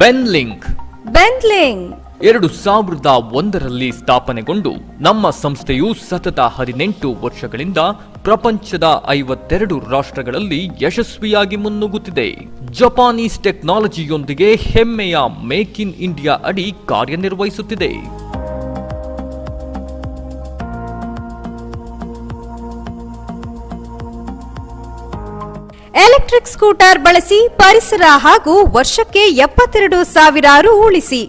ಬೆನ್ಲಿಂಕ್ 2001ರಲ್ಲಿ ಸ್ಥಾಪನೆಗೊಂಡು ನಮ್ಮ ಸಂಸ್ಥೆಯು ಸತತ 18 ವರ್ಷಗಳಿಂದ ಪ್ರಪಂಚದ 52 ರಾಷ್ಟ್ರಗಳಲ್ಲಿ ಯಶಸ್ವಿಯಾಗಿ ಮುನ್ನುಗ್ಗುತ್ತಿದೆ. ಜಪಾನೀಸ್ ಟೆಕ್ನಾಲಜಿಯೊಂದಿಗೆ ಹೆಮ್ಮೆಯ ಮೇಕ್ ಇನ್ ಇಂಡಿಯಾ ಅಡಿ ಕಾರ್ಯನಿರ್ವಹಿಸುತ್ತಿದೆ. ಎಲೆಕ್ಟ್ರಿಕ್ ಸ್ಕೂಟರ್ ಬಳಸಿ ಪರಿಸರ ಹಾಗೂ ವರ್ಷಕ್ಕೆ 72,000 ರು ಉಳಿಸಿ.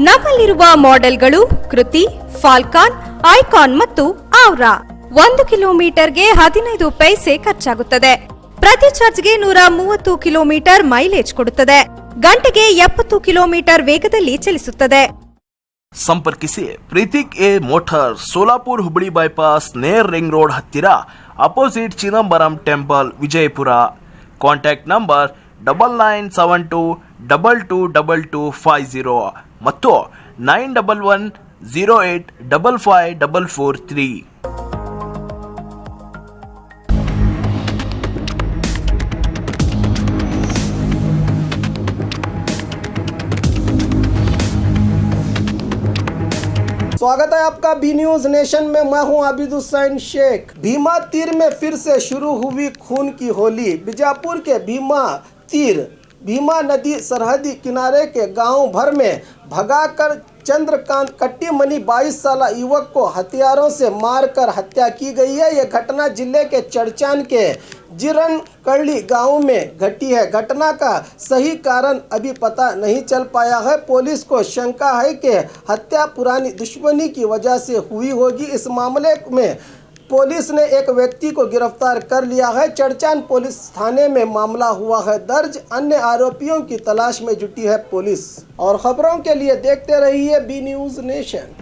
ನಮ್ಮಲ್ಲಿರುವ ಮಾಡೆಲ್ಗಳು ಕೃತಿ, ಫಾಲ್ಕಾನ್, ಐಕಾನ್ ಮತ್ತು ಆವ್ರಾ. 1 ಕಿಲೋಮೀಟರ್ಗೆ 15 ಪೈಸೆ ಖರ್ಚಾಗುತ್ತದೆ. ಪ್ರತಿ ಚಾರ್ಜ್ಗೆ 130 ಕಿಲೋಮೀಟರ್ ಮೈಲೇಜ್ ಕೊಡುತ್ತದೆ. ಗಂಟೆಗೆ 70 ಕಿಲೋಮೀಟರ್ ವೇಗದಲ್ಲಿ ಚಲಿಸುತ್ತದೆ. ಸಂಪರ್ಕಿಸಿ Preetik A motor, Solapur Hubballi bypass, near ring road ಹತ್ತಿರ, opposite Chidambaram temple, Vijayapura. Contact number 9992222250 ಮತ್ತು 9110855443. स्वागत है आपका बी न्यूज नेशन में। मैं हूं आबिद हुसैन शेख। भीमा तीर में फिर से शुरू हुई खून की होली। बीजापुर के भीमा तीर भीमा नदी सरहदी किनारे के गांव भर में भगाकर चंद्रकांत कट्टीमनी 22 साल युवक को हथियारों से मारकर हत्या की गई है। यह घटना जिले के चड़चान के जिरनकरली गांव में घटी है। घटना का सही कारण अभी पता नहीं चल पाया है। पुलिस को शंका है कि हत्या पुरानी दुश्मनी की वजह से हुई होगी। इस मामले में पुलिस ने एक व्यक्ति को गिरफ्तार कर लिया है। चड़चान पुलिस थाने में मामला हुआ है दर्ज। अन्य आरोपियों की तलाश में जुटी है पुलिस। और खबरों के लिए देखते रहिए बी न्यूज नेशन।